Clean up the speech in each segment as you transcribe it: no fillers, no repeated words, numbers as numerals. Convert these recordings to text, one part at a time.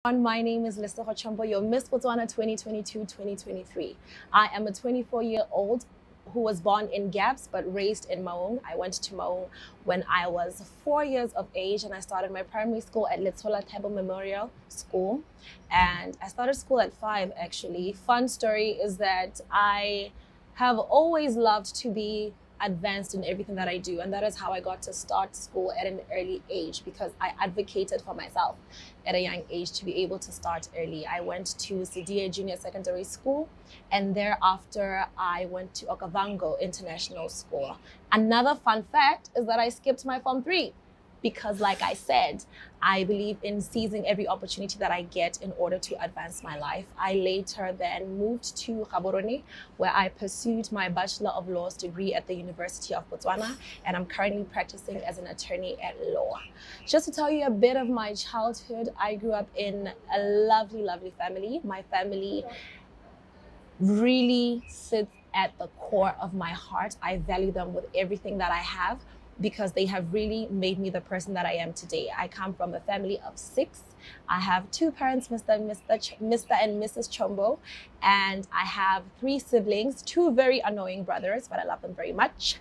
My name is Lesego Chombo, your Miss Botswana 2022-2023. I am a 24-year-old who was born in Gaps but raised in Maung. I went to Maung when I was 4 years of age, and I started my primary school at Letsola Table Memorial School. And I started school at 5 actually. Fun story is that I have always loved to be advanced in everything that I do, and that is how I got to start school at an early age, because I advocated for myself at a young age to be able to start early. I went to Sidia Junior Secondary School, and thereafter I went to Okavango International School. Another fun fact is that I skipped my Form 3 because, like I said, I believe in seizing every opportunity that I get in order to advance my life. I later then moved to Gaborone, where I pursued my Bachelor of Laws degree at the University of Botswana, and I'm currently practicing as an attorney at law. Just to tell you a bit of my childhood, I grew up in a lovely, lovely family. My family really sits at the core of my heart. I value them with everything that I have, because they have really made me the person that I am today. I come from a family of 6. I have 2 parents, Mr. and Mrs. Chombo, and I have 3 siblings, 2 very annoying brothers, but I love them very much.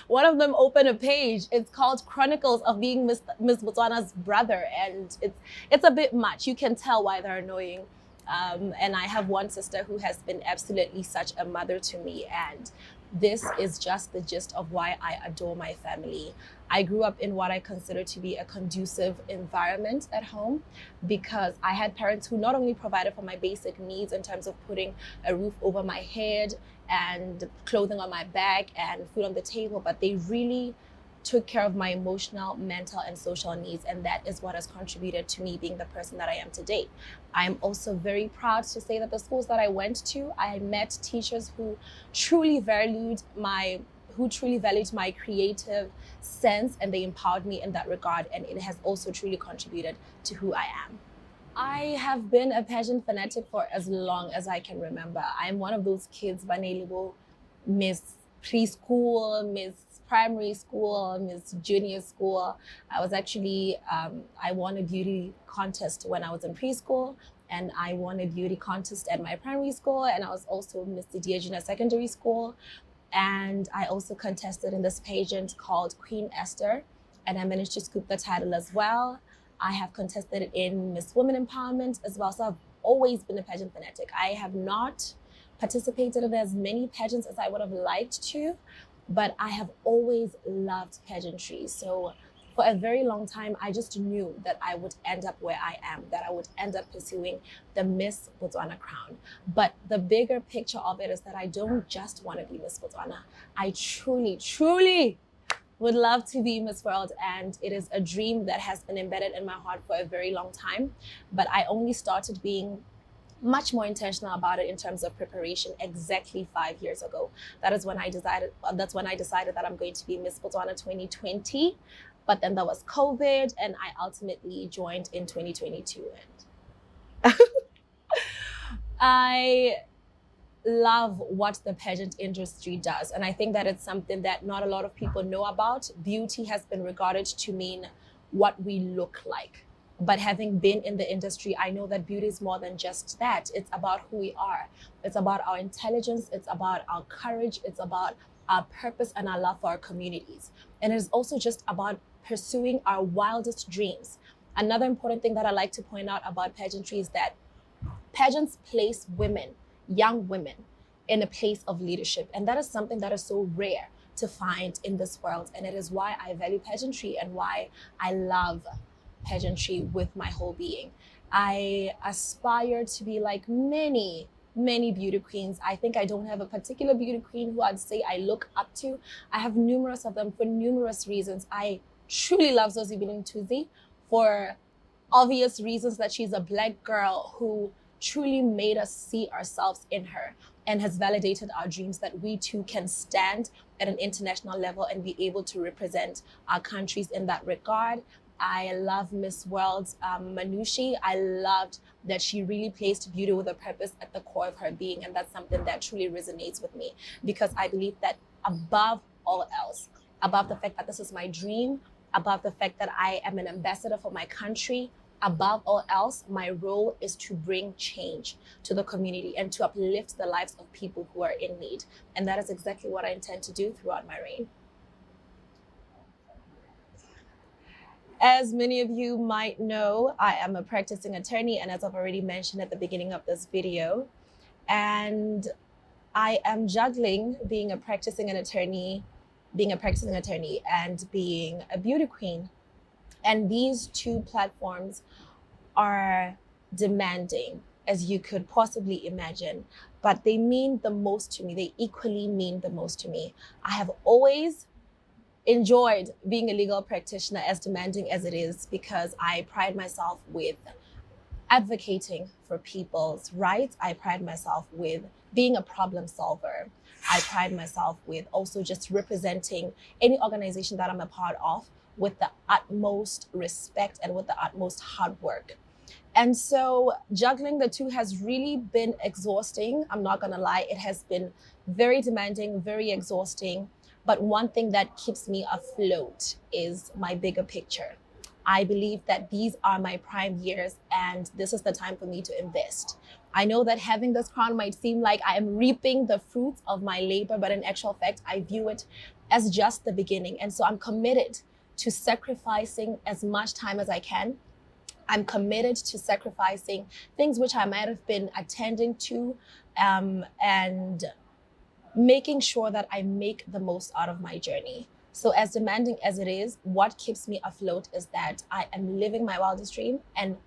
One of them opened a page. It's called Chronicles of Being Miss Botswana's Brother, and it's a bit much. You can tell why they're annoying. And I have one sister who has been absolutely such a mother to me, and this is just the gist of why I adore my family. I grew up in what I consider to be a conducive environment at home, because I had parents who not only provided for my basic needs in terms of putting a roof over my head and clothing on my back and food on the table, but they really took care of my emotional, mental, and social needs. And that is what has contributed to me being the person that I am today. I'm also very proud to say that the schools that I went to, I met teachers who truly valued my creative sense, and they empowered me in that regard. And it has also truly contributed to who I am. I have been a pageant fanatic for as long as I can remember. I'm one of those kids, Banelibo, Miss Preschool, Miss Primary School, Miss Junior School. I was actually, I won a beauty contest when I was in preschool, and I won a beauty contest at my primary school, and I was also Miss Junior Secondary School. And I also contested in this pageant called Queen Esther, and I managed to scoop the title as well. I have contested in Miss Women Empowerment as well. So I've always been a pageant fanatic. I have not participated in as many pageants as I would have liked to, but I have always loved pageantry. So for a very long time, I just knew that I would end up where I am, that I would end up pursuing the Miss Botswana crown. But the bigger picture of it is that I don't just want to be Miss Botswana. I truly, truly would love to be Miss World, and it is a dream that has been embedded in my heart for a very long time. But I only started being much more intentional about it in terms of preparation exactly 5 years ago. That's when I decided that I'm going to be Miss Botswana 2020. But then there was COVID, and I ultimately joined in 2022. And I love what the pageant industry does. And I think that it's something that not a lot of people know about. Beauty has been regarded to mean what we look like. But having been in the industry, I know that beauty is more than just that. It's about who we are. It's about our intelligence. It's about our courage. It's about our purpose and our love for our communities. And it's also just about pursuing our wildest dreams. Another important thing that I like to point out about pageantry is that pageants place women, young women, in a place of leadership. And that is something that is so rare to find in this world. And it is why I value pageantry and why I love pageantry with my whole being. I aspire to be like many beauty queens. I think I don't have a particular beauty queen who I'd say I look up to. I have numerous of them for numerous reasons. I truly love Zosie Tuzi for obvious reasons, that she's a Black girl who truly made us see ourselves in her and has validated our dreams that we too can stand at an international level and be able to represent our countries in that regard. I love Miss World's Manushi. I loved that she really placed beauty with a purpose at the core of her being. And that's something that truly resonates with me, because I believe that above all else, above the fact that this is my dream, above the fact that I am an ambassador for my country, Above all else, my role is to bring change to the community and to uplift the lives of people who are in need. And that is exactly what I intend to do throughout my reign. As many of you might know, I am a practicing attorney, and as I've already mentioned at the beginning of this video, and I am juggling being a practicing attorney and being a beauty queen. And these two platforms are demanding, as you could possibly imagine, but they mean the most to me. They equally mean the most to me. I have always enjoyed being a legal practitioner, as demanding as it is, because I pride myself with advocating for people's rights. I pride myself with being a problem solver. I pride myself with also just representing any organization that I'm a part of with the utmost respect and with the utmost hard work. And so juggling the two has really been exhausting. I'm not gonna lie, it has been very demanding, very exhausting. But one thing that keeps me afloat is my bigger picture. I believe that these are my prime years and this is the time for me to invest. I know that having this crown might seem like I am reaping the fruits of my labor, but in actual fact, I view it as just the beginning. And so I'm committed to sacrificing as much time as I can. I'm committed to sacrificing things which I might have been attending to and making sure that I make the most out of my journey. So as demanding as it is, what keeps me afloat is that I am living my wildest dream, and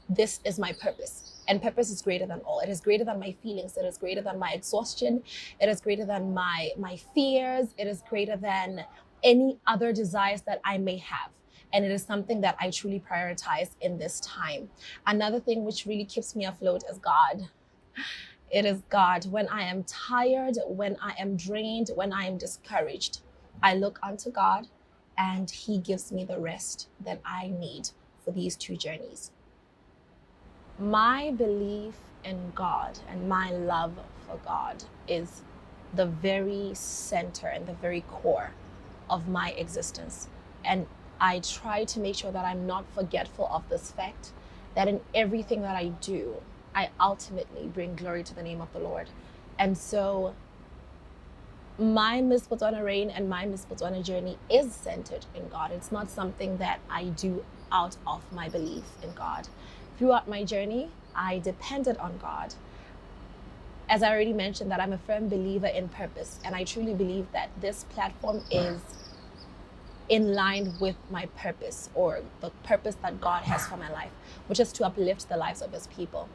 this is my purpose. And purpose is greater than all. It is greater than my feelings. It is greater than my exhaustion. It is greater than my fears. It is greater than any other desires that I may have. And it is something that I truly prioritize in this time. Another thing which really keeps me afloat is God. It is God. When I am tired, when I am drained, when I am discouraged, I look unto God and He gives me the rest that I need for these two journeys. My belief in God and my love for God is the very center and the very core of my existence. And I try to make sure that I'm not forgetful of this fact, that in everything that I do, I ultimately bring glory to the name of the Lord. And so my Miss Botswana reign and my Miss Botswana journey is centered in God. It's not something that I do out of my belief in God. Throughout my journey, I depended on God. As I already mentioned, that I'm a firm believer in purpose, and I truly believe that this platform is in line with my purpose, or the purpose that God has for my life, which is to uplift the lives of His people.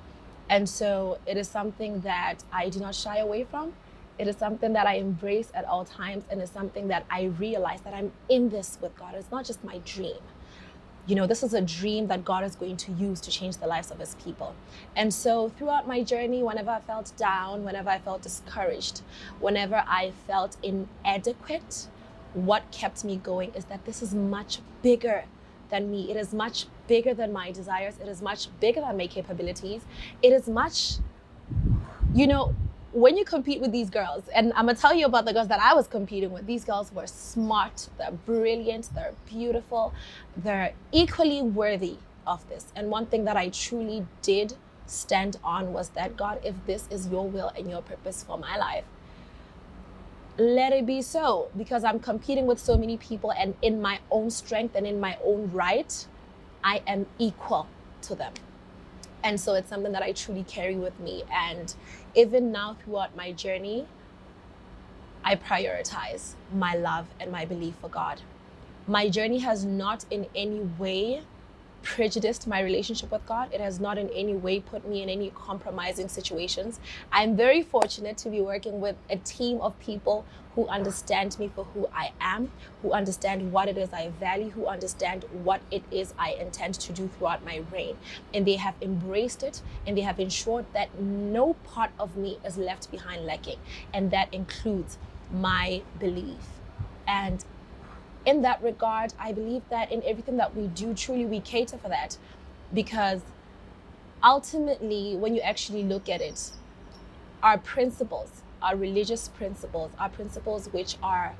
And so it is something that I do not shy away from. It is something that I embrace at all times, and it's something that I realize that I'm in this with God. It's not just my dream. You know, this is a dream that God is going to use to change the lives of His people. And so throughout my journey, whenever I felt down, whenever I felt discouraged, whenever I felt inadequate, what kept me going is that this is much bigger than me. It is much bigger than my desires. It is much bigger than my capabilities. It is much, you know, when you compete with these girls, and I'm gonna tell you about the girls that I was competing with. These girls were smart, they're brilliant, they're beautiful, they're equally worthy of this. And one thing that I truly did stand on was that, God, if this is your will and your purpose for my life, let it be so, because I'm competing with so many people, and in my own strength and in my own right, I am equal to them. And so it's something that I truly carry with me. And even now throughout my journey, I prioritize my love and my belief for God. My journey has not in any way prejudiced my relationship with God. It has not in any way put me in any compromising situations. I'm very fortunate to be working with a team of people who understand me for who I am, who understand what it is I value, who understand what it is I intend to do throughout my reign. And they have embraced it, and they have ensured that no part of me is left behind lacking. And that includes my belief. And in that regard, I believe that in everything that we do, truly we cater for that, because ultimately, when you actually look at it, our principles, our religious principles, our principles which are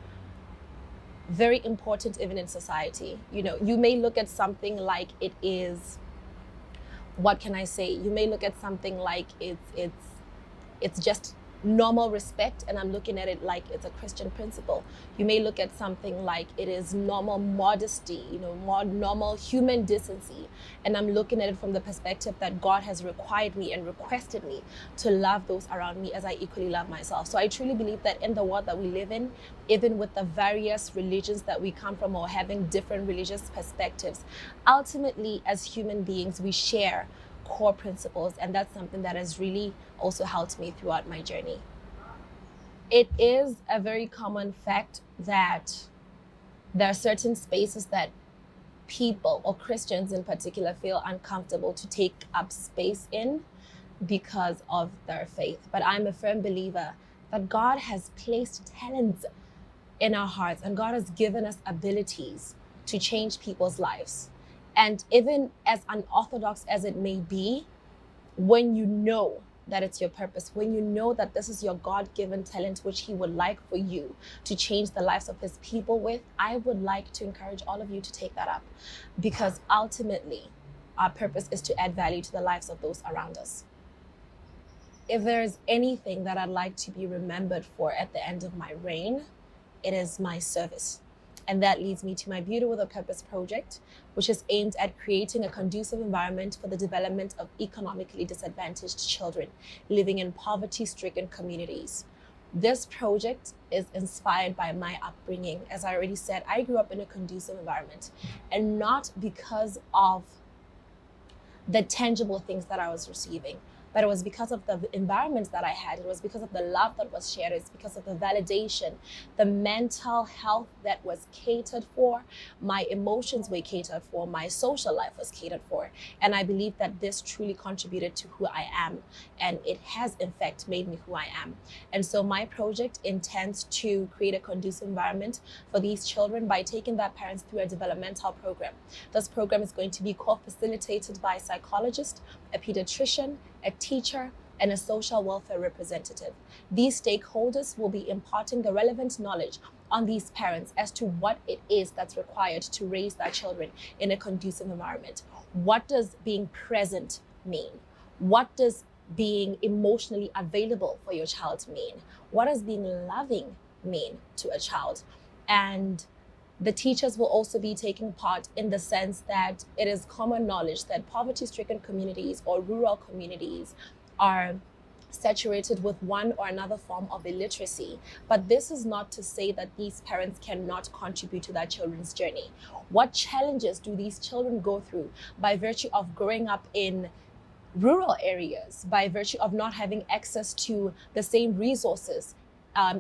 very important even in society. You know, you may look at something like it is what can I say? You may look at something like it's just normal respect, and I'm looking at it like it's a Christian principle. You may look at something like it is normal modesty, more normal human decency, and I'm looking at it from the perspective that God has required me and requested me to love those around me as I equally love myself. So I truly believe that in the world that we live in, even with the various religions that we come from or having different religious perspectives, ultimately as human beings we share core principles, and that's something that has really also helped me throughout my journey. It is a very common fact that there are certain spaces that people, or Christians in particular, feel uncomfortable to take up space in because of their faith. But I'm a firm believer that God has placed talents in our hearts, and God has given us abilities to change people's lives. And even as unorthodox as it may be, when you know that it's your purpose, when you know that this is your God-given talent, which He would like for you to change the lives of His people with, I would like to encourage all of you to take that up, because ultimately our purpose is to add value to the lives of those around us. If there's anything that I'd like to be remembered for at the end of my reign, it is my service. And that leads me to my Beauty with a Purpose project, which is aimed at creating a conducive environment for the development of economically disadvantaged children living in poverty-stricken communities. This project is inspired by my upbringing. As I already said, I grew up in a conducive environment, and not because of the tangible things that I was receiving, but it was because of the environments that I had. It was because of the love that was shared. It's because of the validation, the mental health that was catered for, my emotions were catered for, my social life was catered for. And I believe that this truly contributed to who I am. And it has, in fact, made me who I am. And so my project intends to create a conducive environment for these children by taking their parents through a developmental program. This program is going to be co-facilitated by a psychologist, a pediatrician, a teacher, and a social welfare representative. These stakeholders will be imparting the relevant knowledge on these parents as to what it is that's required to raise their children in a conducive environment. What does being present mean? What does being emotionally available for your child mean? What does being loving mean to a child? And the teachers will also be taking part in the sense that it is common knowledge that poverty-stricken communities or rural communities are saturated with one or another form of illiteracy. But this is not to say that these parents cannot contribute to their children's journey. What challenges do these children go through by virtue of growing up in rural areas, by virtue of not having access to the same resources,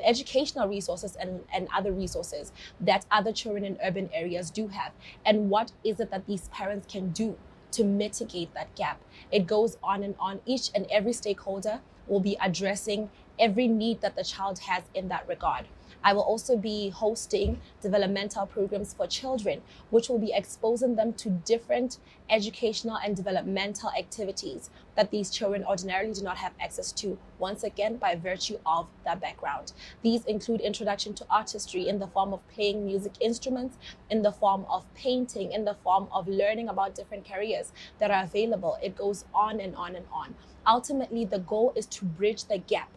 educational resources and other resources that other children in urban areas do have? And what is it that these parents can do to mitigate that gap? It goes on and on. Each and every stakeholder will be addressing every need that the child has in that regard. I will also be hosting developmental programs for children, which will be exposing them to different educational and developmental activities that these children ordinarily do not have access to, once again, by virtue of their background. These include introduction to artistry in the form of playing music instruments, in the form of painting, in the form of learning about different careers that are available. It goes on and on and on. Ultimately, the goal is to bridge the gap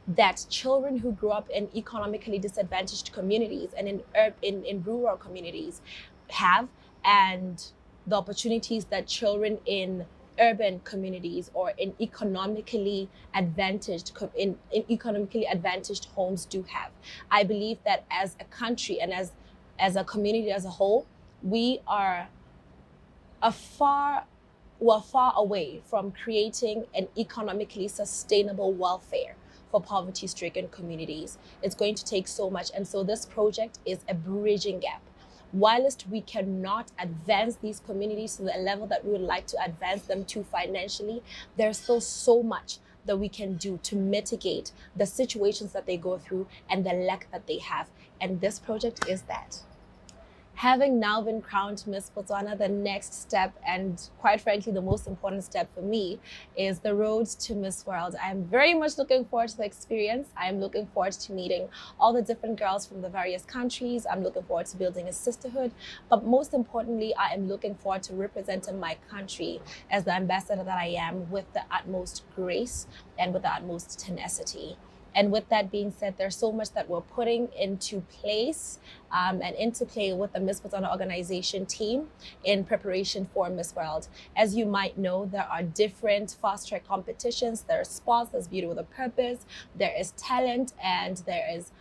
that children who grew up in economically disadvantaged communities and in rural communities have, and the opportunities that children in urban communities or in economically advantaged homes do have. I believe that as a country and as a community as a whole, we are far away from creating an economically sustainable welfare for poverty-stricken communities. It's going to take so much, and so this project is a bridging gap. Whilst we cannot advance these communities to the level that we would like to advance them to financially, there's still so much that we can do to mitigate the situations that they go through and the lack that they have. And this project is that. Having now been crowned Miss Botswana, the next step, and quite frankly, the most important step for me, is the road to Miss World. I'm very much looking forward to the experience. I'm looking forward to meeting all the different girls from the various countries. I'm looking forward to building a sisterhood. But most importantly, I am looking forward to representing my country as the ambassador that I am, with the utmost grace and with the utmost tenacity. And with that being said, there's so much that we're putting into place and into play with the Miss Botswana organization team in preparation for Miss World. As you might know, there are different fast track competitions. There's sports, there's beauty with a purpose, there is talent, and there is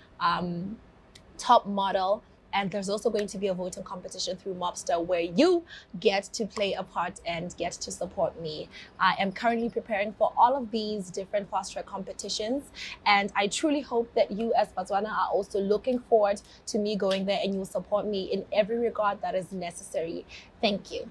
top model. And there's also going to be a voting competition through Mobster where you get to play a part and get to support me. I am currently preparing for all of these different fast track competitions. And I truly hope that you as Botswana are also looking forward to me going there and you'll support me in every regard that is necessary. Thank you.